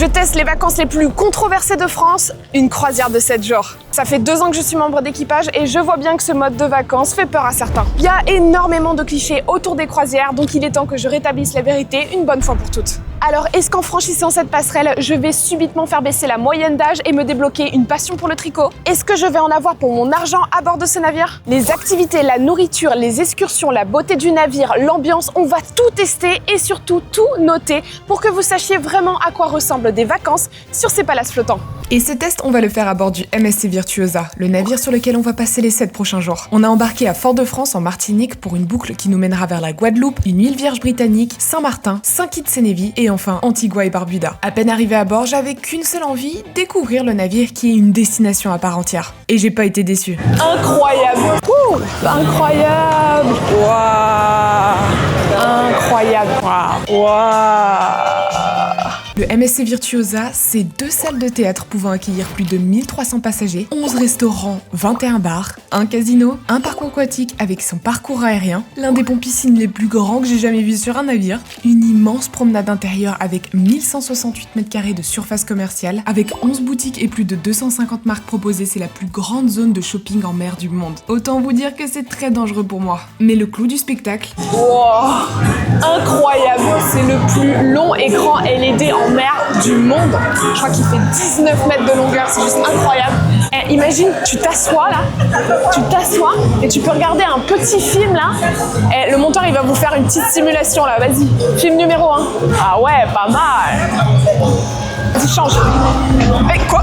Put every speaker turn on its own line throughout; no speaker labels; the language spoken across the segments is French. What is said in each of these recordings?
Je teste les vacances les plus controversées de France, une croisière de 7 jours. Ça fait 2 ans que je suis membre d'équipage et je vois bien que ce mode de vacances fait peur à certains. Il y a énormément de clichés autour des croisières, donc il est temps que je rétablisse la vérité une bonne fois pour toutes. Alors, est-ce qu'en franchissant cette passerelle, je vais subitement faire baisser la moyenne d'âge et me débloquer une passion pour le tricot? Est-ce que je vais en avoir pour mon argent à bord de ce navire? Les activités, la nourriture, les excursions, la beauté du navire, l'ambiance, on va tout tester et surtout tout noter pour que vous sachiez vraiment à quoi ressemblent des vacances sur ces palaces flottants.
Et ce test, on va le faire à bord du MSC Virtuosa, le navire sur lequel on va passer les 7 prochains jours. On a embarqué à Fort-de-France en Martinique pour une boucle qui nous mènera vers la Guadeloupe, une île vierge britannique, Saint-Martin, Saint-Kitts-Sénévis et enfin Antigua et Barbuda. À peine arrivé à bord, j'avais qu'une seule envie, découvrir le navire qui est une destination à part entière. Et j'ai pas été déçue.
Incroyable! Ouh, incroyable! Waouh! Incroyable! Waouh! Waouh!
Le MSC Virtuosa, c'est 2 salles de théâtre pouvant accueillir plus de 1300 passagers, 11 restaurants, 21 bars, un casino, un parc aquatique avec son parcours aérien, l'un des ponts piscines les plus grands que j'ai jamais vu sur un navire, une immense promenade intérieure avec 1168 m² de surface commerciale, avec 11 boutiques et plus de 250 marques proposées, c'est la plus grande zone de shopping en mer du monde. Autant vous dire que c'est très dangereux pour moi. Mais le clou du spectacle...
Wow, incroyable! C'est le plus long écran LED en mer du monde. Je crois qu'il fait 19 mètres de longueur, c'est juste incroyable. Et imagine, tu t'assois et tu peux regarder un petit film là. Et le monteur il va vous faire une petite simulation là, vas-y. Film numéro 1. Ah ouais, pas mal. Vas-y, change. Hey, quoi?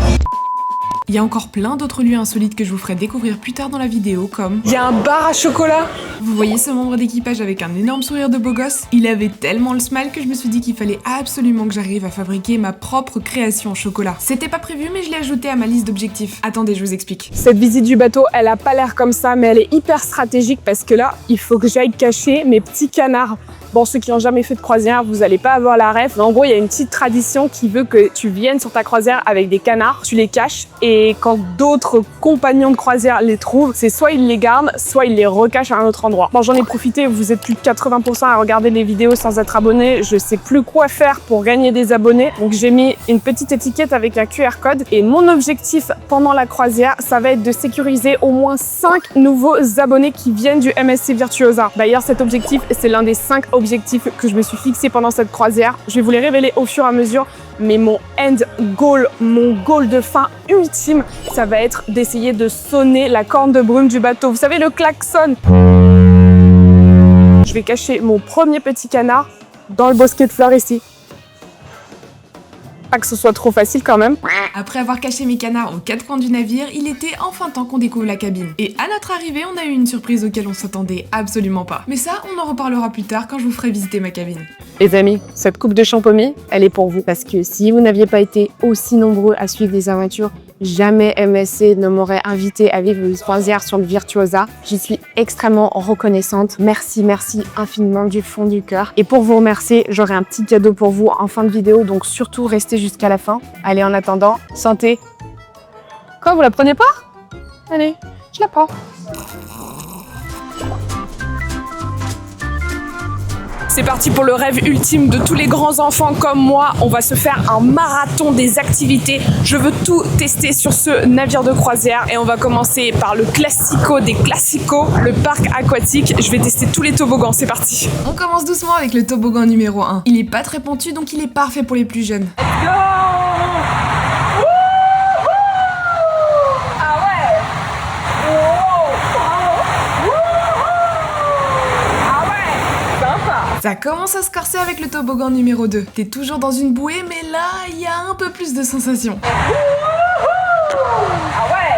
Il y a encore plein d'autres lieux insolites que je vous ferai découvrir plus tard dans la vidéo, comme...
Il y a un bar à chocolat.
Vous voyez ce membre d'équipage avec un énorme sourire de beau gosse? Il avait tellement le smile que je me suis dit qu'il fallait absolument que j'arrive à fabriquer ma propre création au chocolat. C'était pas prévu, mais je l'ai ajouté à ma liste d'objectifs. Attendez, je vous explique.
Cette visite du bateau, elle a pas l'air comme ça, mais elle est hyper stratégique parce que là, il faut que j'aille cacher mes petits canards. Bon, ceux qui n'ont jamais fait de croisière, vous n'allez pas avoir la ref. Mais en gros, il y a une petite tradition qui veut que tu viennes sur ta croisière avec des canards, tu les caches et quand d'autres compagnons de croisière les trouvent, c'est soit ils les gardent, soit ils les recachent à un autre endroit. Bon, j'en ai profité, vous êtes plus de 80% à regarder les vidéos sans être abonné. Je sais plus quoi faire pour gagner des abonnés. Donc j'ai mis une petite étiquette avec un QR code et mon objectif pendant la croisière, ça va être de sécuriser au moins 5 nouveaux abonnés qui viennent du MSC Virtuosa. D'ailleurs, cet objectif, c'est l'un des 5 objectifs que je me suis fixé pendant cette croisière. Je vais vous les révéler au fur et à mesure, mais mon end goal, mon goal de fin ultime, ça va être d'essayer de sonner la corne de brume du bateau. Vous savez, le klaxon. Je vais cacher mon premier petit canard dans le bosquet de fleurs ici. Pas que ce soit trop facile quand même.
Après avoir caché mes canards aux 4 coins du navire, il était enfin temps qu'on découvre la cabine. Et à notre arrivée, on a eu une surprise auquel on s'attendait absolument pas. Mais ça, on en reparlera plus tard quand je vous ferai visiter ma cabine.
Les amis, cette coupe de champomis, elle est pour vous. Parce que si vous n'aviez pas été aussi nombreux à suivre des aventures, jamais MSC ne m'aurait invité à vivre une croisière sur le Virtuosa. J'y suis extrêmement reconnaissante. Merci, merci infiniment du fond du cœur. Et pour vous remercier, j'aurai un petit cadeau pour vous en fin de vidéo, donc surtout restez jusqu'à la fin. Allez, en attendant, santé. Quoi, vous la prenez pas? Allez, je la prends. C'est parti pour le rêve ultime de tous les grands enfants comme moi. On va se faire un marathon des activités. Je veux tout tester sur ce navire de croisière et on va commencer par le classico des classicos, le parc aquatique. Je vais tester tous les toboggans, c'est parti.
On commence doucement avec le toboggan numéro 1. Il est pas très pentu, donc il est parfait pour les plus jeunes.
Go!
Ça commence à se corser avec le toboggan numéro 2. T'es toujours dans une bouée, mais là, il y a un peu plus de sensations.
Ah ouais!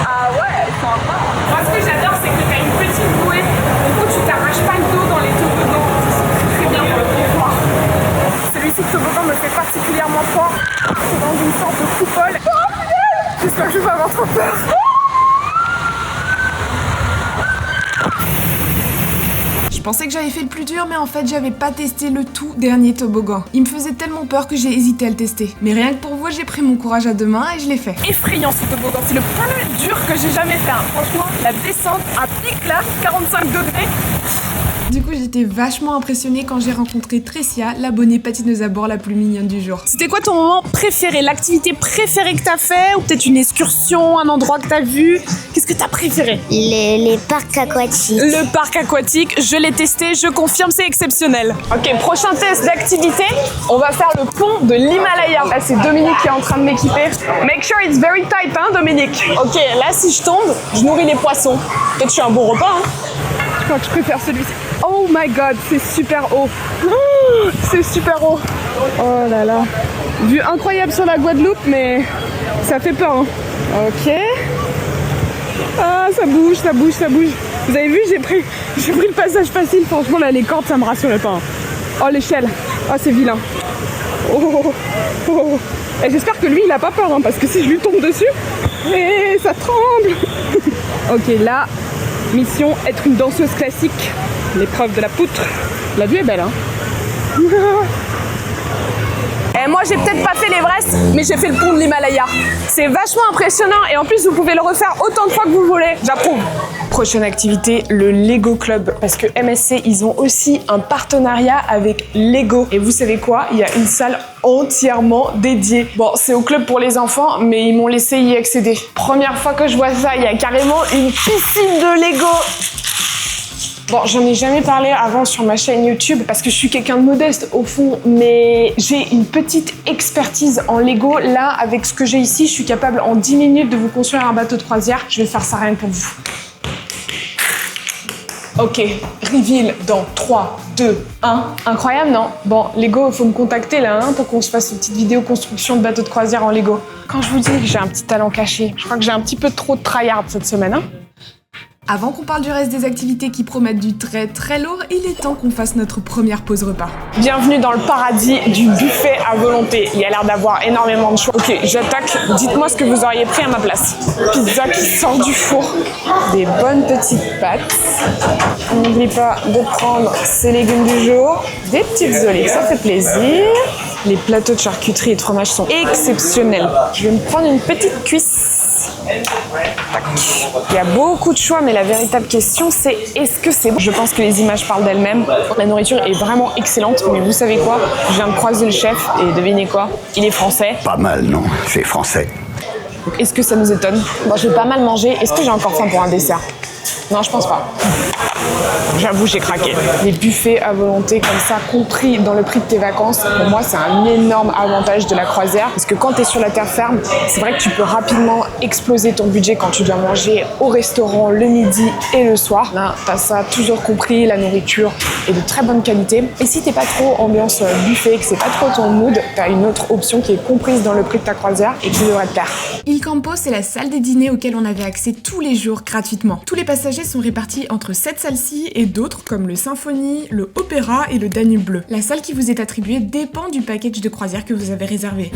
Ah ouais, sympa! Moi, ce que j'adore, c'est que t'as une petite bouée. Du coup, tu t'arraches pas le dos dans les toboggans. C'est très bien pour le confort. Celui-ci de toboggan me fait particulièrement peur. C'est dans une sorte de coupole. J'espère que je vais avoir trop peur.
pensais que j'avais fait le plus dur, mais en fait j'avais pas testé le tout dernier toboggan. Il me faisait tellement peur que j'ai hésité à le tester. Mais rien que pour vous, j'ai pris mon courage à deux mains et je l'ai fait.
Effrayant ce toboggan, c'est le plus dur que j'ai jamais fait. Franchement, la descente à pic là, 45 degrés.
Du coup, j'étais vachement impressionnée quand j'ai rencontré Tressia, l'abonnée patineuse à bord la plus mignonne du jour.
C'était quoi ton moment préféré, l'activité préférée que t'as fait, ou peut-être une excursion, un endroit que t'as vu? Qu'est-ce que t'as préféré?
Les parcs aquatiques.
Le parc aquatique, je l'ai testé, je confirme, c'est exceptionnel. Ok, prochain test d'activité, on va faire le pont de l'Himalaya. Là, c'est Dominique qui est en train de m'équiper. Make sure it's very tight, hein, Dominique? Ok, là, si je tombe, je nourris les poissons. Peut-être que je suis un bon repas, hein. Je crois que je préfère celui-ci. Oh my god, c'est super haut. Oh, c'est super haut. Oh là là. Vue incroyable sur la Guadeloupe, mais ça fait peur, hein. Ok. Ah, ça bouge, ça bouge, ça bouge. Vous avez vu, j'ai pris le passage facile. Franchement, là, les cordes, ça me rassurait pas, hein. Oh, l'échelle. Oh, c'est vilain. Oh, oh, oh. Et j'espère que lui, il a pas peur, hein, parce que si je lui tombe dessus, et ça tremble. Ok, là, mission, être une danseuse classique. L'épreuve de la poutre. La vue est belle, hein. Et moi, j'ai peut-être pas fait l'Everest, mais j'ai fait le pont de l'Himalaya. C'est vachement impressionnant et en plus, vous pouvez le refaire autant de fois que vous voulez. J'approuve. Prochaine activité, le Lego Club. Parce que MSC, ils ont aussi un partenariat avec Lego. Et vous savez quoi? Il y a une salle entièrement dédiée. Bon, c'est au club pour les enfants, mais ils m'ont laissé y accéder. Première fois que je vois ça, il y a carrément une piscine de Lego. Bon, j'en ai jamais parlé avant sur ma chaîne YouTube parce que je suis quelqu'un de modeste au fond, mais j'ai une petite expertise en Lego. Là, avec ce que j'ai ici, je suis capable en 10 minutes de vous construire un bateau de croisière. Je vais faire ça rien que pour vous. Ok, reveal dans 3, 2, 1. Incroyable, non? Bon, Lego, il faut me contacter là hein, pour qu'on se fasse une petite vidéo construction de bateau de croisière en Lego. Quand je vous dis que j'ai un petit talent caché, je crois que j'ai un petit peu trop de tryhard cette semaine, hein?
Avant qu'on parle du reste des activités qui promettent du très très lourd, il est temps qu'on fasse notre première pause repas.
Bienvenue dans le paradis du buffet à volonté. Il y a l'air d'avoir énormément de choix. Ok, j'attaque. Dites-moi ce que vous auriez pris à ma place. Pizza qui sort du four. Des bonnes petites pâtes. N'oublie pas de prendre ses légumes du jour. Des petites olives, ça fait plaisir. Les plateaux de charcuterie et de fromage sont exceptionnels. Je vais me prendre une petite cuisse. Tac. Il y a beaucoup de choix, mais la véritable question c'est est-ce que c'est bon? Je pense que les images parlent d'elles-mêmes. La nourriture est vraiment excellente, mais vous savez quoi? Je viens de croiser le chef et devinez quoi? Il est français.
Pas mal, non, c'est français.
Est-ce que ça nous étonne? Bon, je vais pas mal manger. Est-ce que j'ai encore faim pour un dessert? Non, je pense pas. J'avoue, j'ai craqué. Les buffets à volonté comme ça, compris dans le prix de tes vacances, pour moi, c'est un énorme avantage de la croisière. Parce que quand tu es sur la terre ferme, c'est vrai que tu peux rapidement exploser ton budget quand tu dois manger au restaurant le midi et le soir. Là, tu as ça toujours compris, la nourriture est de très bonne qualité. Et si t'es pas trop ambiance buffet, que c'est pas trop ton mood, tu as une autre option qui est comprise dans le prix de ta croisière et qui devrait te plaire.
Il Campo, c'est la salle des dîners auquel on avait accès tous les jours gratuitement. Tous les passagers sont répartis entre cette salle-ci et d'autres comme le Symphonie, le Opéra et le Danube Bleu. La salle qui vous est attribuée dépend du package de croisière que vous avez réservé.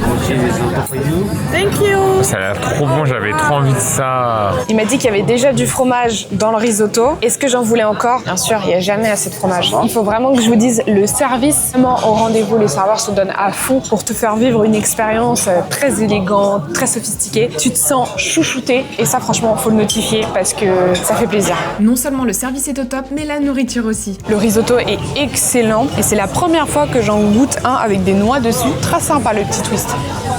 Thank you.
Ça a l'air trop bon, j'avais trop envie de ça.
Il m'a dit qu'il y avait déjà du fromage dans le risotto. Est-ce que j'en voulais encore? Bien sûr, il n'y a jamais assez de fromage. Il faut vraiment que je vous dise, le service, vraiment au rendez-vous, les serveurs se donnent à fond pour te faire vivre une expérience très élégante, très sophistiquée. Tu te sens chouchouté et ça franchement, faut le notifier parce que ça fait plaisir.
Non seulement le service est au top, mais la nourriture aussi.
Le risotto est excellent et c'est la première fois que j'en goûte un avec des noix dessus. Très sympa le petit twist.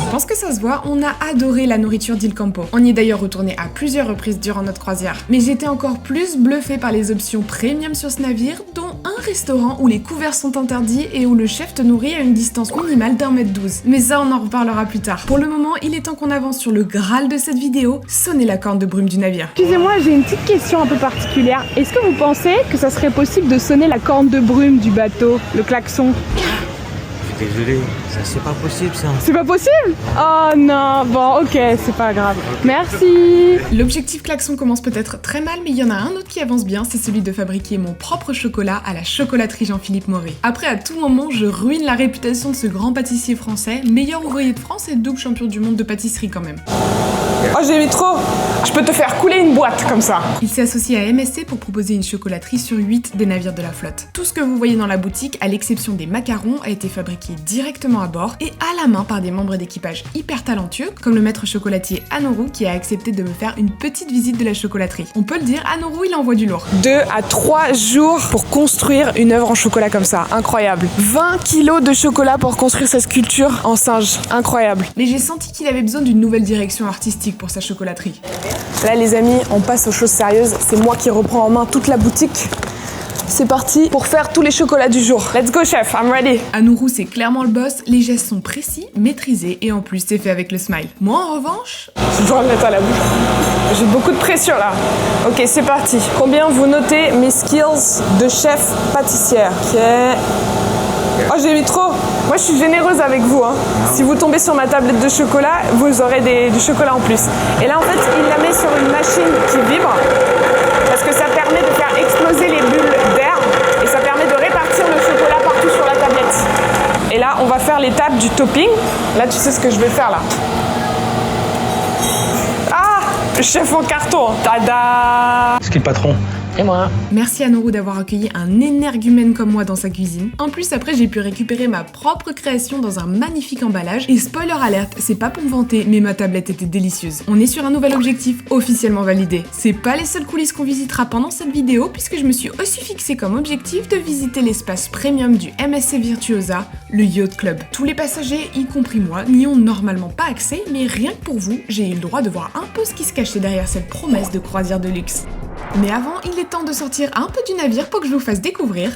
Je pense que ça se voit, on a adoré la nourriture d'Il Campo. On y est d'ailleurs retourné à plusieurs reprises durant notre croisière. Mais j'étais encore plus bluffée par les options premium sur ce navire, dont un restaurant où les couverts sont interdits et où le chef te nourrit à une distance minimale d'1,12 m. Mais ça, on en reparlera plus tard. Pour le moment, il est temps qu'on avance sur le Graal de cette vidéo, sonner la corne de brume du navire.
Excusez-moi, j'ai une petite question un peu particulière. Est-ce que vous pensez que ça serait possible de sonner la corne de brume du bateau, le klaxon?
Désolé, ça c'est pas possible ça.
C'est pas possible? Oh non, bon ok, c'est pas grave. Merci.
L'objectif klaxon commence peut-être très mal, mais il y en a un autre qui avance bien, c'est celui de fabriquer mon propre chocolat à la chocolaterie Jean-Philippe Maury. Après, à tout moment, je ruine la réputation de ce grand pâtissier français, meilleur ouvrier de France et double champion du monde de pâtisserie quand même.
Oh, j'aimais trop. Je peux te faire couler une boîte comme ça.
Il s'est associé à MSC pour proposer une chocolaterie sur 8 des navires de la flotte. Tout ce que vous voyez dans la boutique, à l'exception des macarons, a été fabriqué directement à bord et à la main par des membres d'équipage hyper talentueux, comme le maître chocolatier Anoru qui a accepté de me faire une petite visite de la chocolaterie. On peut le dire, Anoru il envoie du lourd.
2 à 3 jours pour construire une œuvre en chocolat comme ça, incroyable. 20 kilos de chocolat pour construire cette sculpture en singe, incroyable.
Mais j'ai senti qu'il avait besoin d'une nouvelle direction artistique pour sa chocolaterie.
Là les amis, on passe aux choses sérieuses, c'est moi qui reprends en main toute la boutique. C'est parti pour faire tous les chocolats du jour. Let's go chef, I'm ready.
Anoru c'est clairement le boss, les gestes sont précis, maîtrisés et en plus c'est fait avec le smile. Moi en revanche...
Je dois le mettre à la bouche. J'ai beaucoup de pression là. Ok, c'est parti. Combien vous notez mes skills de chef pâtissière? Ok. Oh, j'ai mis trop. Moi, je suis généreuse avec vous. Hein. Si vous tombez sur ma tablette de chocolat, vous aurez du chocolat en plus. Et là, en fait, il la met sur une machine qui vibre parce que ça permet de faire exploser les bulles d'air et ça permet de répartir le chocolat partout sur la tablette. Et là, on va faire l'étape du topping. Là, tu sais ce que je vais faire là. Ah, le chef en carton. Tada!
C'est qui le patron? Et moi?
Merci Anoru d'avoir accueilli un énergumène comme moi dans sa cuisine. En plus, après, j'ai pu récupérer ma propre création dans un magnifique emballage. Et spoiler alerte, c'est pas pour me vanter, mais ma tablette était délicieuse. On est sur un nouvel objectif officiellement validé. C'est pas les seules coulisses qu'on visitera pendant cette vidéo, puisque je me suis aussi fixé comme objectif de visiter l'espace premium du MSC Virtuosa, le Yacht Club. Tous les passagers, y compris moi, n'y ont normalement pas accès, mais rien que pour vous, j'ai eu le droit de voir un peu ce qui se cachait derrière cette promesse de croisière de luxe. Mais avant, il est temps de sortir un peu du navire pour que je vous fasse découvrir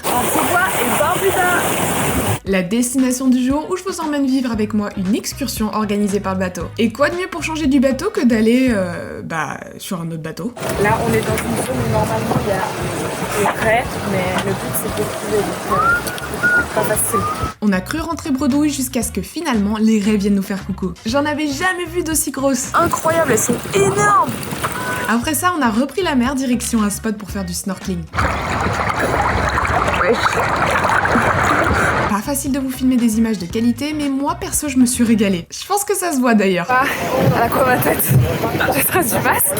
la destination du jour où je vous emmène vivre avec moi une excursion organisée par le bateau. Et quoi de mieux pour changer du bateau que d'aller, sur un autre bateau?
Là, on est dans une zone où normalement il y a des raies, mais le but c'est de trouver pas facile.
On a cru rentrer bredouille jusqu'à ce que finalement les raies viennent nous faire coucou. J'en avais jamais vu d'aussi grosses.
Incroyable, elles sont énormes.
Après ça, on a repris la mer direction un spot pour faire du snorkeling.
Ouais.
Pas facile de vous filmer des images de qualité, mais moi perso je me suis régalée. Je pense que ça se voit d'ailleurs.
Ah, à la quoi ma tête? J'ai très du masque.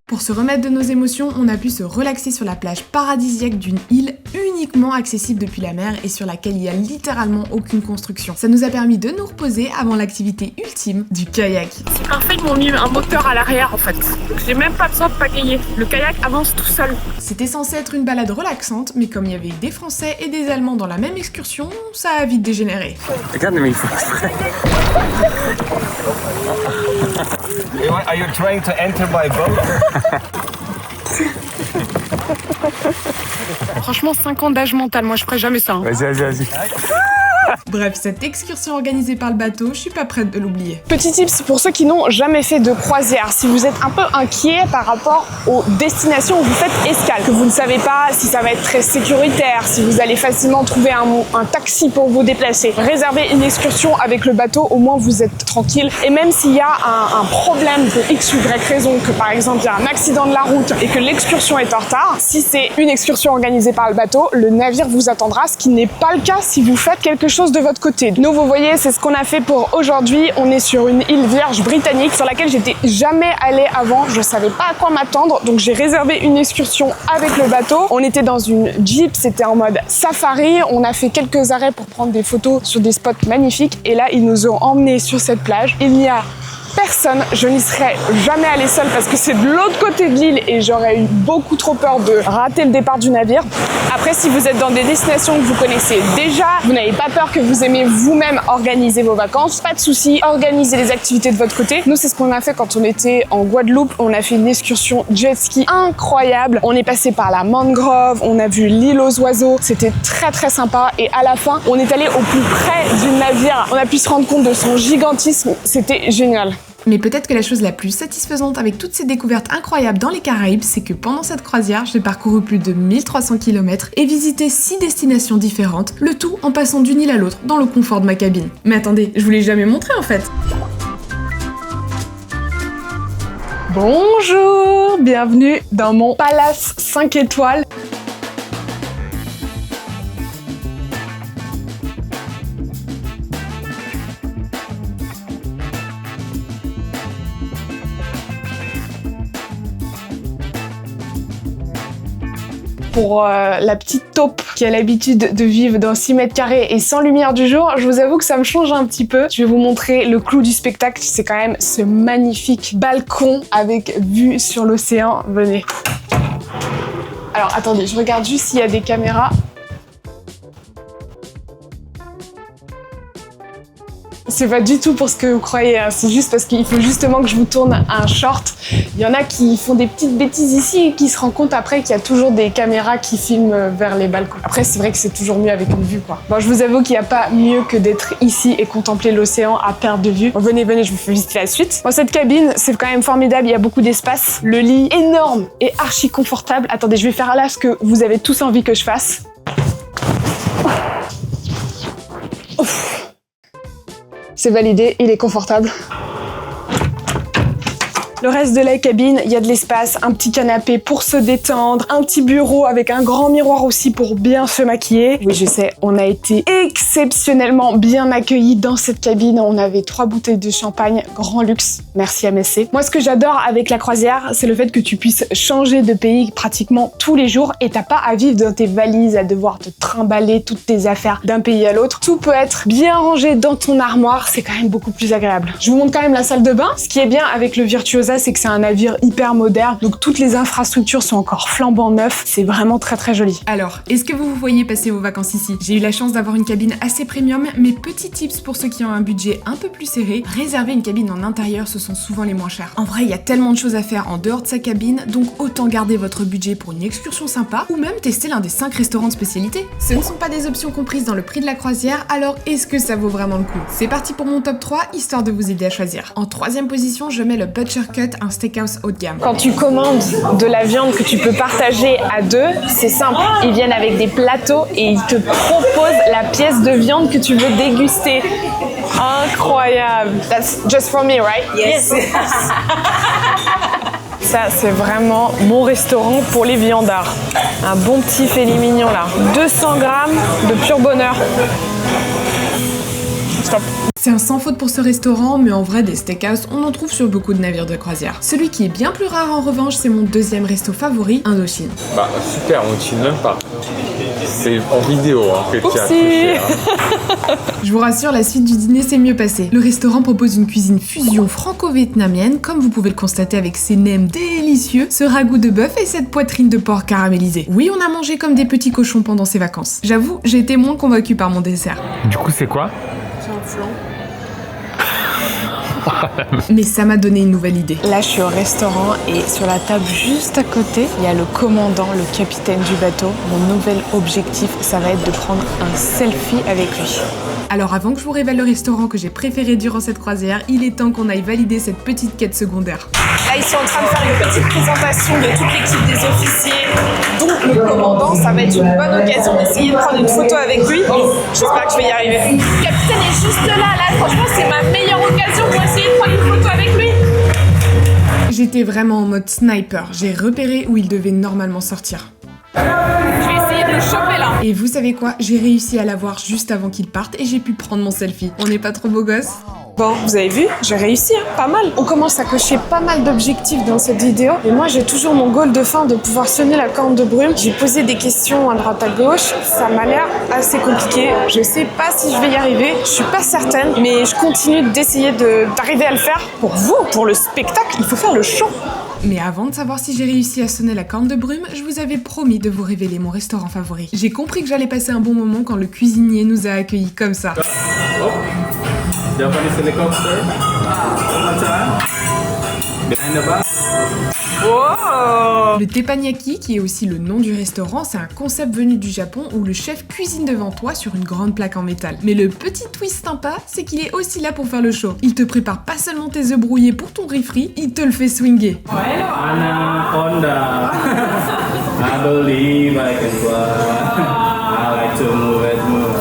Pour se remettre de nos émotions, on a pu se relaxer sur la plage paradisiaque d'une île uniquement accessible depuis la mer et sur laquelle il y a littéralement aucune construction. Ça nous a permis de nous reposer avant l'activité ultime du kayak.
C'est parfait, ils m'ont mis un moteur à l'arrière en fait. Donc j'ai même pas besoin de pagayer. Le kayak avance tout seul.
C'était censé être une balade relaxante, mais comme il y avait des Français et des Allemands dans la même excursion, ça a vite dégénéré.
Regarde, mais il faut exprès. Are you trying to enter by boat?
Franchement, 5 ans d'âge mental, moi je ferais jamais ça. Hein.
Vas-y.
Bref, cette excursion organisée par le bateau, je suis pas prête de l'oublier.
Petit tips pour ceux qui n'ont jamais fait de croisière, si vous êtes un peu inquiet par rapport aux destinations où vous faites escale, que vous ne savez pas si ça va être très sécuritaire, si vous allez facilement trouver un taxi pour vous déplacer, réservez une excursion avec le bateau, au moins vous êtes tranquille. Et même s'il y a un problème de X ou Y raison, que par exemple il y a un accident de la route et que l'excursion est en retard, si c'est une excursion organisée par le bateau, le navire vous attendra, ce qui n'est pas le cas si vous faites quelque chose de votre côté. Nous, vous voyez, c'est ce qu'on a fait pour aujourd'hui. On est sur une île vierge britannique sur laquelle j'étais jamais allée avant. Je savais pas à quoi m'attendre, donc j'ai réservé une excursion avec le bateau. On était dans une Jeep, c'était en mode safari. On a fait quelques arrêts pour prendre des photos sur des spots magnifiques. Et là, ils nous ont emmenés sur cette plage. Il n'y a personne, je n'y serais jamais allée seule parce que c'est de l'autre côté de l'île et j'aurais eu beaucoup trop peur de rater le départ du navire. Après, si vous êtes dans des destinations que vous connaissez déjà, vous n'avez pas peur, que vous aimez vous-même organiser vos vacances, pas de souci, organisez les activités de votre côté. Nous, c'est ce qu'on a fait quand on était en Guadeloupe. On a fait une excursion jet ski incroyable. On est passé par la mangrove, on a vu l'île aux oiseaux. C'était très très sympa et à la fin, on est allé au plus près du navire. On a pu se rendre compte de son gigantisme. C'était génial.
Mais peut-être que la chose la plus satisfaisante avec toutes ces découvertes incroyables dans les Caraïbes, c'est que pendant cette croisière, j'ai parcouru plus de 1300 km et visité 6 destinations différentes, le tout en passant d'une île à l'autre dans le confort de ma cabine. Mais attendez, je vous l'ai jamais montré en fait.
Bonjour, bienvenue dans mon palace 5 étoiles. pour la petite taupe qui a l'habitude de vivre dans 6 mètres carrés et sans lumière du jour, je vous avoue que ça me change un petit peu. Je vais vous montrer le clou du spectacle, c'est quand même ce magnifique balcon avec vue sur l'océan. Venez. Alors attendez, je regarde juste s'il y a des caméras. C'est pas du tout pour ce que vous croyez, hein. C'est juste parce qu'il faut justement que je vous tourne un short. Il y en a qui font des petites bêtises ici et qui se rendent compte après qu'il y a toujours des caméras qui filment vers les balcons. Après, c'est vrai que c'est toujours mieux avec une vue, quoi. Bon, je vous avoue qu'il n'y a pas mieux que d'être ici et contempler l'océan à perte de vue. Bon, venez, je vous fais visiter la suite. Bon, cette cabine, c'est quand même formidable, il y a beaucoup d'espace. Le lit, énorme et archi confortable. Attendez, je vais faire là ce que vous avez tous envie que je fasse. C'est validé, il est confortable. Le reste de la cabine, il y a de l'espace, un petit canapé pour se détendre, un petit bureau avec un grand miroir aussi pour bien se maquiller. Oui, je sais, on a été exceptionnellement bien accueillis dans cette cabine. On avait 3 bouteilles de champagne, grand luxe. Merci MSC. Moi, ce que j'adore avec la croisière, c'est le fait que tu puisses changer de pays pratiquement tous les jours et t'as pas à vivre dans tes valises, à devoir te trimballer toutes tes affaires d'un pays à l'autre. Tout peut être bien rangé dans ton armoire, c'est quand même beaucoup plus agréable. Je vous montre quand même la salle de bain. Ce qui est bien avec le Virtuosa, c'est que c'est un navire hyper moderne, donc toutes les infrastructures sont encore flambant neuves, c'est vraiment très très joli.
Alors, est-ce que vous vous voyez passer vos vacances ici? J'ai eu la chance d'avoir une cabine assez premium, mais petit tips pour ceux qui ont un budget un peu plus serré, réserver une cabine en intérieur, ce sont souvent les moins chers. En vrai, il y a tellement de choses à faire en dehors de sa cabine, donc autant garder votre budget pour une excursion sympa, ou même tester l'un des 5 restaurants de spécialité. Ce ne sont pas des options comprises dans le prix de la croisière, alors est-ce que ça vaut vraiment le coup? C'est parti pour mon top 3, histoire de vous aider à choisir. En 3e position, je mets le Butcher Cut, un steakhouse haut de gamme.
Quand tu commandes de la viande que tu peux partager à 2, c'est simple. Ils viennent avec des plateaux et ils te proposent la pièce de viande que tu veux déguster. Incroyable. That's just for me, right? Yes. Ça, c'est vraiment mon restaurant pour les viandards. Un bon petit filet mignon là. 200 grammes de pur bonheur. Stop.
C'est un sans faute pour ce restaurant, mais en vrai, des steakhouse, on en trouve sur beaucoup de navires de croisière. Celui qui est bien plus rare en revanche, c'est mon 2e resto favori, Indochine.
Bah super, on ne chine même pas. C'est en vidéo que tu as touché.
Je vous rassure, la suite du dîner s'est mieux passée. Le restaurant propose une cuisine fusion franco-vietnamienne, comme vous pouvez le constater avec ses nems délicieux, ce ragoût de bœuf et cette poitrine de porc caramélisée. Oui, on a mangé comme des petits cochons pendant ses vacances. J'avoue, j'ai été moins convaincue par mon dessert.
Du coup, c'est quoi?
C'est un flan.
Mais ça m'a donné une nouvelle idée.
Là, je suis au restaurant et sur la table juste à côté, il y a le commandant, le capitaine du bateau. Mon nouvel objectif, ça va être de prendre un selfie avec lui.
Alors avant que je vous révèle le restaurant que j'ai préféré durant cette croisière, il est temps qu'on aille valider cette petite quête secondaire.
Là, ils sont en train de faire une petite présentation de toute l'équipe des officiers, dont le commandant. Ça va être une bonne occasion d'essayer de prendre une photo avec lui. J'espère que je vais y arriver. Le capitaine est juste là. Franchement, c'est ma meilleure occasion pour essayer de prendre une photo avec lui.
J'étais vraiment en mode sniper. J'ai repéré où il devait normalement sortir.
Je vais essayer de le choper là.
Et vous savez quoi? J'ai réussi à l'avoir juste avant qu'il parte et j'ai pu prendre mon selfie. On n'est pas trop beau gosse?
Bon, vous avez vu, j'ai réussi, pas mal. On commence à cocher pas mal d'objectifs dans cette vidéo. Et moi, j'ai toujours mon goal de fin de pouvoir sonner la corne de brume. J'ai posé des questions à droite à gauche. Ça m'a l'air assez compliqué. Je sais pas si je vais y arriver. Je suis pas certaine, mais je continue d'essayer d'arriver à le faire. Pour vous, pour le spectacle, il faut faire le show.
Mais avant de savoir si j'ai réussi à sonner la corne de brume, je vous avais promis de vous révéler mon restaurant favori. J'ai compris que j'allais passer un bon moment quand le cuisinier nous a accueillis comme ça.
Japanese helicopter. One time. Behind the bar.
Le teppanyaki, qui est aussi le nom du restaurant, c'est un concept venu du Japon où le chef cuisine devant toi sur une grande plaque en métal. Mais le petit twist sympa, c'est qu'il est aussi là pour faire le show. Il te prépare pas seulement tes œufs brouillés pour ton riz frit, il te le fait swinger.
Anaconda. I believe I can fly. I like to move it, move.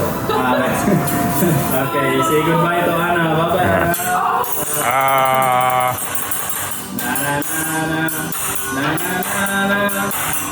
Okay, say goodbye to Anna. Bye bye, Anna.
Ah.
Na na na na na na na.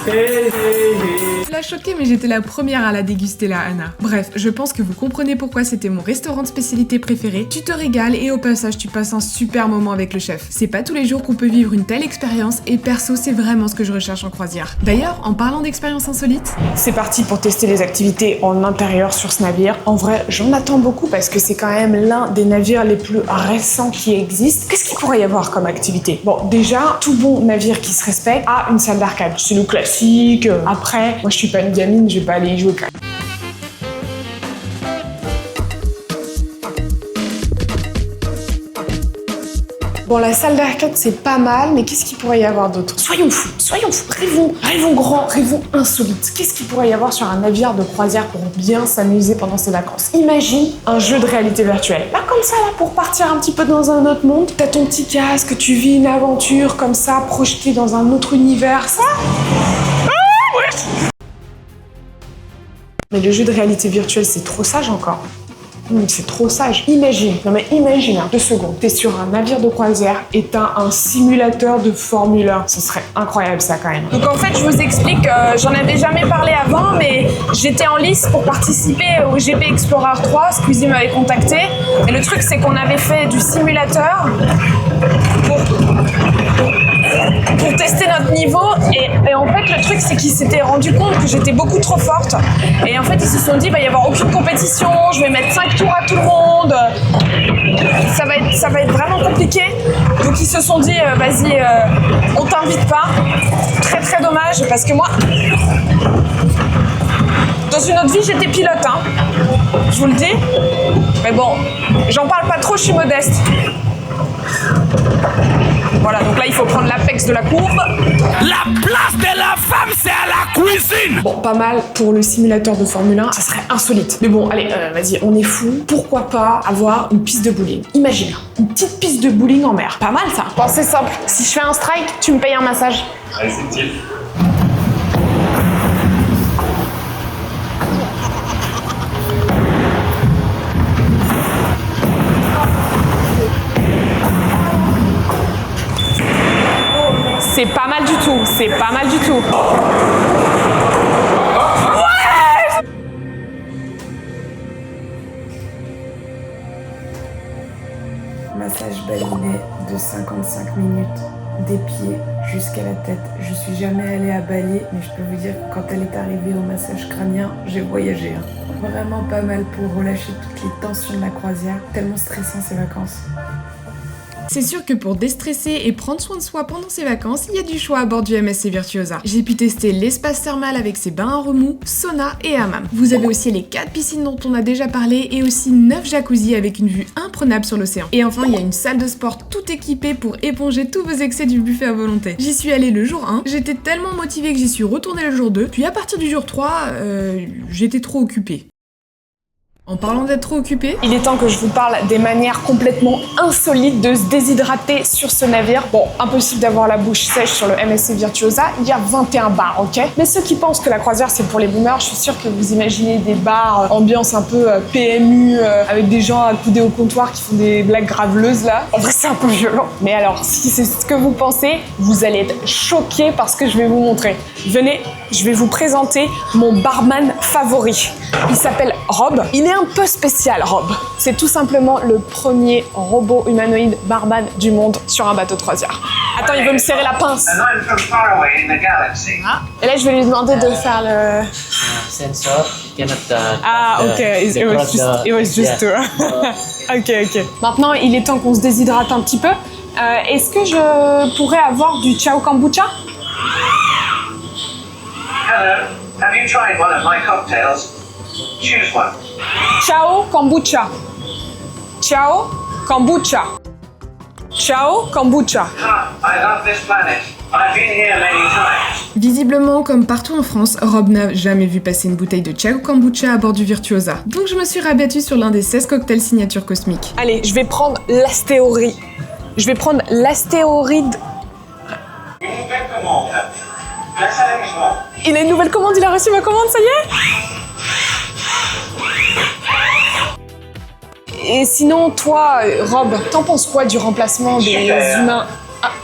Hey hey hey.
l'a choquée, mais j'étais la première à la déguster là, Anna. Bref, je pense que vous comprenez pourquoi c'était mon restaurant de spécialité préféré. Tu te régales et au passage, tu passes un super moment avec le chef. C'est pas tous les jours qu'on peut vivre une telle expérience et perso, c'est vraiment ce que je recherche en croisière. D'ailleurs, en parlant d'expérience insolite,
c'est parti pour tester les activités en intérieur sur ce navire. En vrai, j'en attends beaucoup parce que c'est quand même l'un des navires les plus récents qui existent. Qu'est-ce qu'il pourrait y avoir comme activité? Bon, déjà, tout bon navire qui se respecte a une salle d'arcade. C'est le classique. Après, moi je suis pas une gamine, je vais pas aller y jouer quand même. Bon, la salle d'arcade, c'est pas mal, mais qu'est-ce qu'il pourrait y avoir d'autre? Soyons fous, rêvons grand, rêvons insolite. Qu'est-ce qu'il pourrait y avoir sur un navire de croisière pour bien s'amuser pendant ses vacances? Imagine un jeu de réalité virtuelle. Là, comme ça, là, pour partir un petit peu dans un autre monde, t'as ton petit casque, tu vis une aventure comme ça, projetée dans un autre univers, ça? Mais le jeu de réalité virtuelle, c'est trop sage encore. C'est trop sage. Imagine, 2 secondes, t'es sur un navire de croisière et t'as un simulateur de Formule 1. Ce serait incroyable ça quand même. Donc en fait, je vous explique, j'en avais jamais parlé avant, mais j'étais en lice pour participer au GP Explorer 3. Squeezie m'avait contacté. Et le truc, c'est qu'on avait fait du simulateur pour tester notre niveau et en fait le truc c'est qu'ils s'étaient rendu compte que j'étais beaucoup trop forte et en fait ils se sont dit il va y avoir aucune compétition, je vais mettre 5 tours à tout le monde, ça va être vraiment compliqué, donc ils se sont dit vas-y on t'invite pas, très dommage parce que moi dans une autre vie j'étais pilote hein. Je vous le dis, mais bon j'en parle pas trop, je suis modeste. Voilà, donc là, il faut prendre l'apex de la courbe.
La place de la femme, c'est à la cuisine!
Bon, pas mal pour le simulateur de Formule 1, ça serait insolite. Mais bon, allez, vas-y, on est fou. Pourquoi pas avoir une piste de bowling? Imagine, une petite piste de bowling en mer. Pas mal, ça. Bon, c'est simple. Si je fais un strike, tu me payes un massage.
Allez, c'est type.
C'est pas mal du tout, c'est pas mal du tout.
Massage baliné de 55 minutes, des pieds jusqu'à la tête. Je suis jamais allée à Bali, mais je peux vous dire que quand elle est arrivée au massage crânien, j'ai voyagé. Vraiment pas mal pour relâcher toutes les tensions de la croisière, tellement stressant ces vacances.
C'est sûr que pour déstresser et prendre soin de soi pendant ses vacances, il y a du choix à bord du MSC Virtuosa. J'ai pu tester l'espace thermal avec ses bains à remous, sauna et hammam. Vous avez aussi les 4 piscines dont on a déjà parlé et aussi 9 jacuzzis avec une vue imprenable sur l'océan. Et enfin, il y a une salle de sport tout équipée pour éponger tous vos excès du buffet à volonté. J'y suis allée le jour 1, j'étais tellement motivée que j'y suis retournée le jour 2, puis à partir du jour 3, j'étais trop occupée. En parlant d'être trop occupé,
il est temps que je vous parle des manières complètement insolites de se déshydrater sur ce navire. Bon, impossible d'avoir la bouche sèche sur le MSC Virtuosa, il y a 21 bars, ok? Mais ceux qui pensent que la croisière c'est pour les boomers, je suis sûre que vous imaginez des bars, ambiance un peu PMU, avec des gens accoudés au comptoir qui font des blagues graveleuses là. En vrai c'est un peu violent. Mais alors, si c'est ce que vous pensez, vous allez être choqués par ce que je vais vous montrer. Venez, je vais vous présenter mon barman favori. Il s'appelle Rob. Il est un peu spécial, Rob. C'est tout simplement le premier robot humanoïde barman du monde sur un bateau de croisière. Attends, il veut me serrer la pince. Ah. Et là, je vais lui demander de faire le...
Sensor cannot.
Ah, ok. It was just Ok. Maintenant, il est temps qu'on se déshydrate un petit peu. Est-ce que je pourrais avoir du Ciao Kombucha?
Hello, have you tried one of my cocktails? Choose one.
Ciao Kombucha. Ciao Kombucha. Ciao Kombucha.
Ah, I love this planet. I've been here many times.
Visiblement, comme partout en France, Rob n'a jamais vu passer une bouteille de Ciao Kombucha à bord du Virtuosa. Donc je me suis rabattue sur l'un des 16 cocktails signature cosmique.
Allez, je vais prendre l'astéoride. Je vais prendre l'astéoride.
Une nouvelle commande. Place à l'amusement.
Il a une nouvelle commande, il a reçu ma commande, ça y est? Et sinon, toi, Rob, t'en penses quoi du remplacement des humains?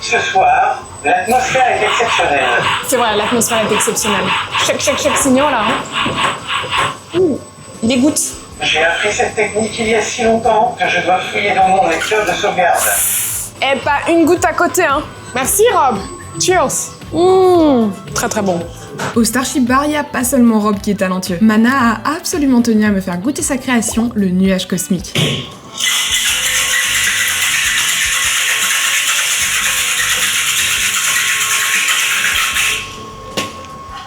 Ce soir, L'atmosphère est exceptionnelle.
C'est vrai, l'atmosphère est exceptionnelle. Chaque signal là. Hein. Ouh, il dégoûte.
J'ai appris cette technique il y a si longtemps que je dois fouiller dans mon lecteur de sauvegarde.
Eh, pas une goutte à côté, hein. Merci, Rob. Cheers. Très très bon.
Au Starship Bar, il n'y a pas seulement Rob qui est talentueux. Mana a absolument tenu à me faire goûter sa création, le nuage cosmique.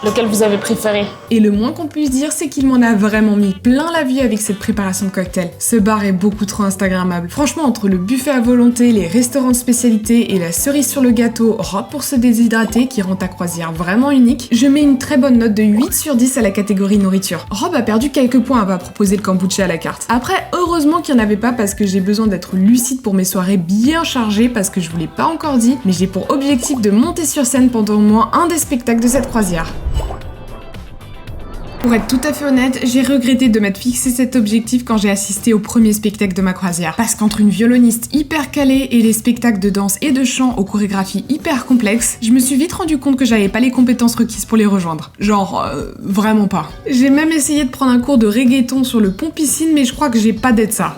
Lequel vous avez préféré?
Et le moins qu'on puisse dire, c'est qu'il m'en a vraiment mis plein la vue avec cette préparation de cocktail. Ce bar est beaucoup trop instagrammable. Franchement, entre le buffet à volonté, les restaurants de spécialité et la cerise sur le gâteau, Rob pour se déshydrater qui rend ta croisière vraiment unique, je mets une très bonne note de 8 sur 10 à la catégorie nourriture. Rob a perdu quelques points à pas proposer le kombucha à la carte. Après, heureusement qu'il n'y en avait pas parce que j'ai besoin d'être lucide pour mes soirées bien chargées parce que je vous l'ai pas encore dit, mais j'ai pour objectif de monter sur scène pendant au moins un des spectacles de cette croisière. Pour être tout à fait honnête, j'ai regretté de m'être fixé cet objectif quand j'ai assisté au premier spectacle de ma croisière. Parce qu'entre une violoniste hyper calée et les spectacles de danse et de chant aux chorégraphies hyper complexes, je me suis vite rendu compte que j'avais pas les compétences requises pour les rejoindre. Genre, vraiment pas. J'ai même essayé de prendre un cours de reggaeton sur le pont piscine, mais je crois que j'ai pas d'être ça.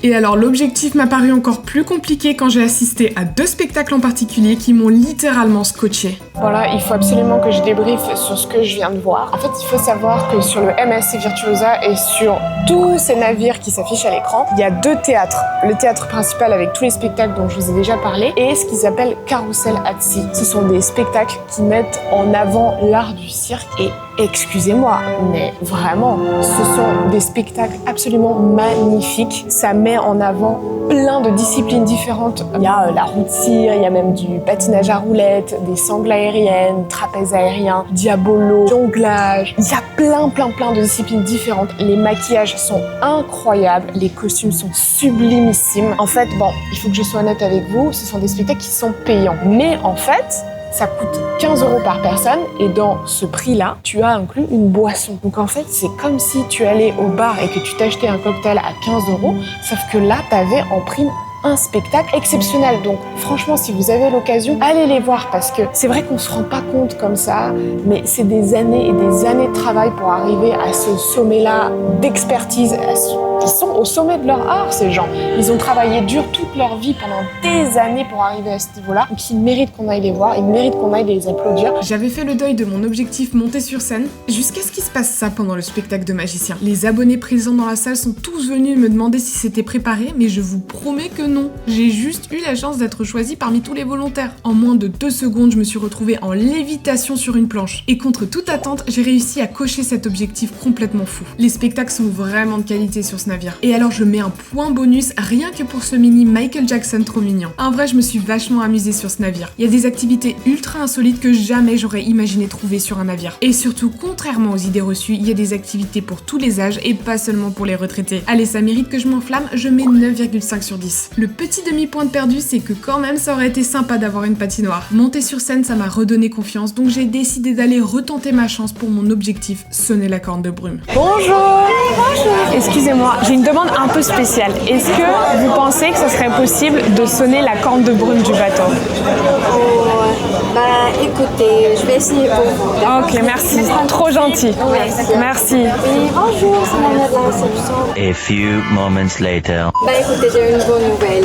Et alors l'objectif m'a paru encore plus compliqué quand j'ai assisté à 2 spectacles en particulier qui m'ont littéralement scotché.
Voilà, il faut absolument que je débriefe sur ce que je viens de voir. En fait, il faut savoir que sur le MSC Virtuosa et sur tous ces navires qui s'affichent à l'écran, il y a 2 théâtres. Le théâtre principal avec tous les spectacles dont je vous ai déjà parlé et ce qu'ils s'appelle Carousel at Sea. Ce sont des spectacles qui mettent en avant l'art du cirque et excusez-moi, mais vraiment, ce sont des spectacles absolument magnifiques. Ça met en avant plein de disciplines différentes. Il y a la roue de cire, il y a même du patinage à roulettes, des sangles aériennes, trapèze aérien, diabolo, jonglage. Il y a plein de disciplines différentes. Les maquillages sont incroyables, les costumes sont sublimissimes. En fait, bon, il faut que je sois honnête avec vous, ce sont des spectacles qui sont payants. Mais en fait, ça coûte 15 € par personne et dans ce prix-là, tu as inclus une boisson. Donc en fait, c'est comme si tu allais au bar et que tu t'achetais un cocktail à 15 €, sauf que là, tu avais en prime un spectacle exceptionnel. Donc franchement, si vous avez l'occasion, allez les voir parce que c'est vrai qu'on se rend pas compte comme ça, mais c'est des années et des années de travail pour arriver à ce sommet-là d'expertise. Ils sont au sommet de leur art, ces gens. Ils ont travaillé dur toute leur vie pendant des années pour arriver à ce niveau-là. Donc ils méritent qu'on aille les voir, ils méritent qu'on aille les applaudir.
J'avais fait le deuil de mon objectif monter sur scène, jusqu'à ce qu'il se passe ça pendant le spectacle de magicien. Les abonnés présents dans la salle sont tous venus me demander si c'était préparé, mais je vous promets que non. J'ai juste eu la chance d'être choisie parmi tous les volontaires. En moins de 2 secondes, je me suis retrouvée en lévitation sur une planche. Et contre toute attente, j'ai réussi à cocher cet objectif complètement fou. Les spectacles sont vraiment de qualité sur ce navire. Et alors je mets un point bonus rien que pour ce mini Michael Jackson trop mignon. En vrai, je me suis vachement amusée sur ce navire. Il y a des activités ultra insolites que jamais j'aurais imaginé trouver sur un navire. Et surtout, contrairement aux idées reçues, il y a des activités pour tous les âges et pas seulement pour les retraités. Allez, ça mérite que je m'enflamme, je mets 9,5 sur 10. Le petit demi-point de perdu, c'est que quand même ça aurait été sympa d'avoir une patinoire. Monter sur scène, ça m'a redonné confiance, donc j'ai décidé d'aller retenter ma chance pour mon objectif, sonner la corne de brume.
Bonjour. Excusez-moi, j'ai une demande un peu spéciale. Est-ce que vous pensez que ça serait possible de sonner la corne de brume du bateau?
Bah écoutez, je vais essayer pour vous.
Ok, merci. Trop gentil. Merci.
Et bonjour, c'est Manuel de la réception.
A few moments later.
Bah écoutez, j'ai une bonne nouvelle.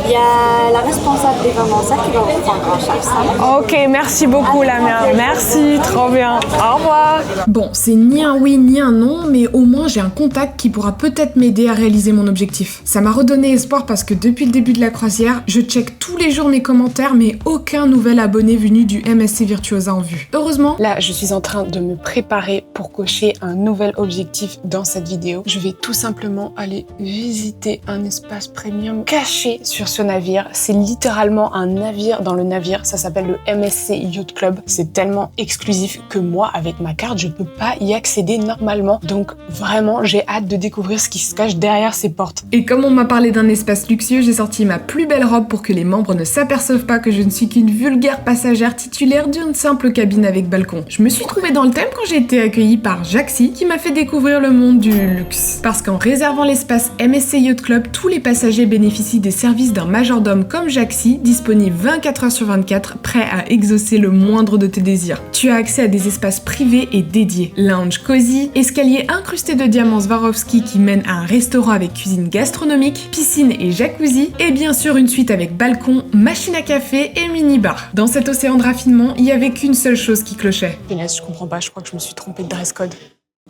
Il y a la responsable des ça qui va vous prendre en charge ça.
Ok, merci beaucoup la mère. Merci, trop bien. Au revoir.
Bon, c'est ni un oui ni un non, mais au moins j'ai un contact qui pourra peut-être m'aider à réaliser mon objectif. Ça m'a redonné espoir parce que depuis le début de la croisière, je check tous les jours mes commentaires, mais aucun nouvel abonné venu du MSC Virtuosa en vue. Heureusement,
là, je suis en train de me préparer pour cocher un nouvel objectif dans cette vidéo. Je vais tout simplement aller visiter un espace premium caché sur ce navire. C'est littéralement un navire dans le navire. Ça s'appelle le MSC Yacht Club. C'est tellement exclusif que moi, avec ma carte, je peux pas y accéder normalement. Donc vraiment, j'ai hâte de découvrir ce qui se cache derrière ces portes.
Et comme on m'a parlé d'un espace luxueux, j'ai sorti ma plus belle robe pour que les membres ne s'aperçoivent pas que je ne suis qu'une vulgaire passagère passagère titulaire d'une simple cabine avec balcon. Je me suis trouvée dans le thème quand j'ai été accueillie par Jaxi qui m'a fait découvrir le monde du luxe. Parce qu'en réservant l'espace MSC Yacht Club, tous les passagers bénéficient des services d'un majordome comme Jaxi, disponible 24 h sur 24, prêt à exaucer le moindre de tes désirs. Tu as accès à des espaces privés et dédiés, lounge cosy, escalier incrusté de diamants Swarovski qui mène à un restaurant avec cuisine gastronomique, piscine et jacuzzi, et bien sûr une suite avec balcon, machine à café et mini-bar. Dans cet océan de raffinement, il n'y avait qu'une seule chose qui clochait.
Punaise, je comprends pas, je crois que je me suis trompée de dress code.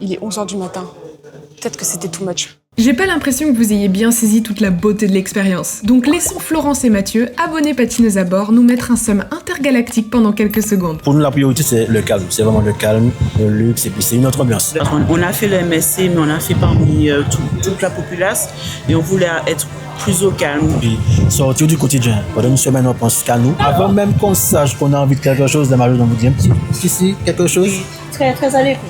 Il est 11 h du matin. Peut-être que c'était too much.
J'ai pas l'impression que vous ayez bien saisi toute la beauté de l'expérience. Donc laissons Florence et Mathieu, abonnés patineuses à bord, nous mettre un somme intergalactique pendant quelques secondes.
Pour nous, la priorité, c'est le calme. C'est vraiment le calme, le luxe, et puis c'est une autre ambiance.
On a fait le MSC, mais on a fait parmi toute la populace, et on voulait être plus au calme.
Puis sortir du quotidien. Pendant une semaine, on pense qu'à nous. Avant même qu'on sache qu'on a envie de quelque chose, la majorité, on vous dit un petit ici, quelque chose.
Très, très à l'écoute.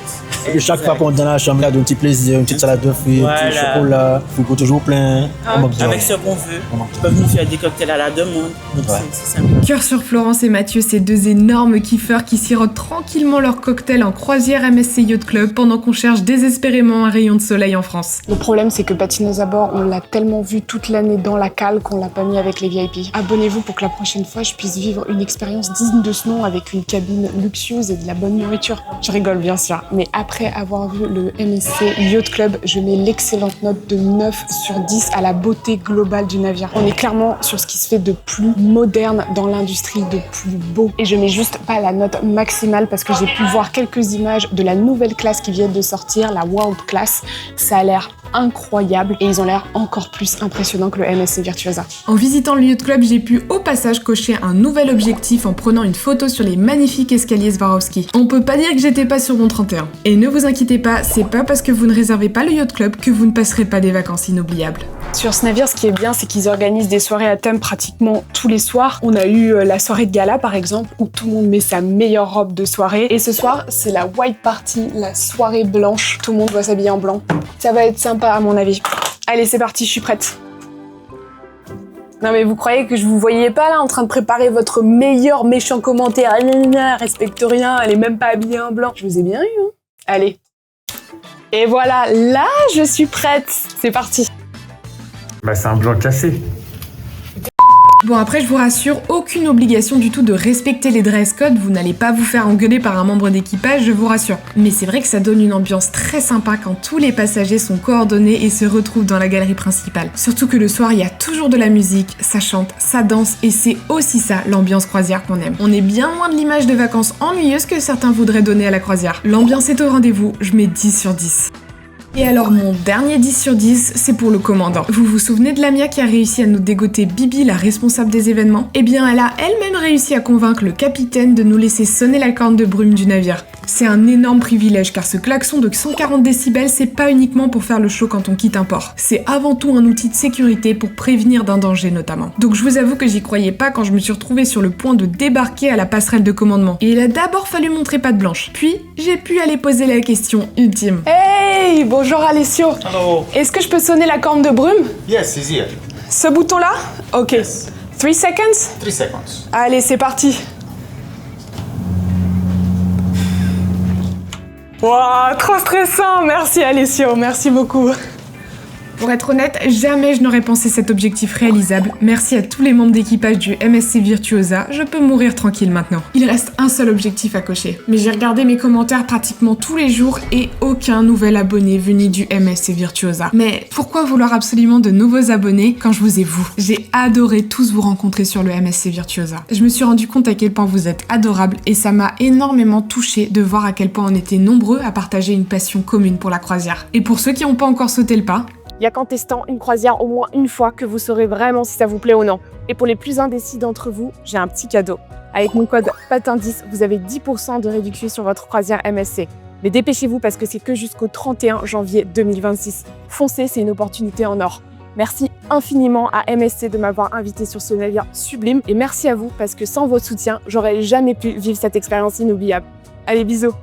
Et chaque fois qu'on est dans la chambre, là, un petit plaisir, une petite salade de fruits, un petit chocolat, frigo toujours plein.
Avec ce qu'on veut. Ils peuvent nous faire des cocktails à la demande. Donc c'est sympa.
Cœur sur Florence et Mathieu, ces deux énormes kiffeurs qui sirotent tranquillement leur cocktail en croisière MSC Yacht Club pendant qu'on cherche désespérément un rayon de soleil en France.
Le problème, c'est que patineuse à bord, on l'a tellement vu toute l'année dans la cale qu'on l'a pas mis avec les VIP. Abonnez-vous pour que la prochaine fois, je puisse vivre une expérience digne de ce nom avec une cabine luxueuse et de la bonne nourriture. Je rigole bien sûr, mais après avoir vu le MSC Yacht Club, je mets l'excellente note de 9 sur 10 à la beauté globale du navire. On est clairement sur ce qui se fait de plus moderne dans l'industrie, de plus beau. Et je mets juste pas la note maximale parce que j'ai pu voir quelques images de la nouvelle classe qui vient de sortir, la World Class. Ça a l'air incroyable et ils ont l'air encore plus impressionnants que le MSC Virtuosa.
En visitant le Yacht Club, j'ai pu au passage cocher un nouvel objectif en prenant une photo sur les magnifiques escaliers Swarovski. On peut pas dire que j'étais pas sur mon 31. Et ne vous inquiétez pas, c'est pas parce que vous ne réservez pas le Yacht Club que vous ne passerez pas des vacances inoubliables.
Sur ce navire, ce qui est bien, c'est qu'ils organisent des soirées à thème pratiquement tous les soirs. On a eu la soirée de gala, par exemple, où tout le monde met sa meilleure robe de soirée. Et ce soir, c'est la white party, la soirée blanche. Tout le monde doit s'habiller en blanc. Ça va être sympa, à mon avis. Allez, c'est parti, je suis prête. Non mais vous croyez que je vous voyais pas là en train de préparer votre meilleur méchant commentaire? Respecte rien, elle est même pas habillée en blanc. Je vous ai bien eu, hein. Allez. Et voilà, là, je suis prête. C'est parti.
Bah c'est un blanc cassé.
Bon après je vous rassure, aucune obligation du tout de respecter les dress codes, vous n'allez pas vous faire engueuler par un membre d'équipage, je vous rassure. Mais c'est vrai que ça donne une ambiance très sympa quand tous les passagers sont coordonnés et se retrouvent dans la galerie principale. Surtout que le soir il y a toujours de la musique, ça chante, ça danse et c'est aussi ça l'ambiance croisière qu'on aime. On est bien loin de l'image de vacances ennuyeuses que certains voudraient donner à la croisière. L'ambiance est au rendez-vous, je mets 10 sur 10. Et alors mon dernier 10 sur 10, c'est pour le commandant. Vous vous souvenez de Lamia qui a réussi à nous dégoter Bibi, la responsable des événements? Eh bien elle a elle-même réussi à convaincre le capitaine de nous laisser sonner la corne de brume du navire. C'est un énorme privilège car ce klaxon de 140 décibels, c'est pas uniquement pour faire le show quand on quitte un port. C'est avant tout un outil de sécurité pour prévenir d'un danger notamment. Donc je vous avoue que j'y croyais pas quand je me suis retrouvée sur le point de débarquer à la passerelle de commandement. Et il a d'abord fallu montrer patte blanche. Puis j'ai pu aller poser la question ultime.
Hey, bonjour Alessio.
Hello.
Est-ce que je peux sonner la corne de brume?
Yes, it's here.
Ce bouton-là? Ok.
Yes.
3 seconds?
3 seconds.
Allez, c'est parti. Wow, trop stressant. Merci Alessio, merci beaucoup.
Pour être honnête, jamais je n'aurais pensé cet objectif réalisable. Merci à tous les membres d'équipage du MSC Virtuosa, je peux mourir tranquille maintenant. Il reste un seul objectif à cocher. Mais j'ai regardé mes commentaires pratiquement tous les jours et aucun nouvel abonné venu du MSC Virtuosa. Mais pourquoi vouloir absolument de nouveaux abonnés quand je vous ai vous? J'ai adoré tous vous rencontrer sur le MSC Virtuosa. Je me suis rendu compte à quel point vous êtes adorables et ça m'a énormément touchée de voir à quel point on était nombreux à partager une passion commune pour la croisière. Et pour ceux qui n'ont pas encore sauté le pas,
Il n'y a qu'en testant une croisière au moins une fois que vous saurez vraiment si ça vous plaît ou non. Et pour les plus indécis d'entre vous, j'ai un petit cadeau. Avec mon code PATIN10, vous avez 10% de réduction sur votre croisière MSC. Mais dépêchez-vous parce que c'est que jusqu'au 31 janvier 2026. Foncez, c'est une opportunité en or. Merci infiniment à MSC de m'avoir invité sur ce navire sublime. Et merci à vous parce que sans votre soutien, j'aurais jamais pu vivre cette expérience inoubliable. Allez, bisous!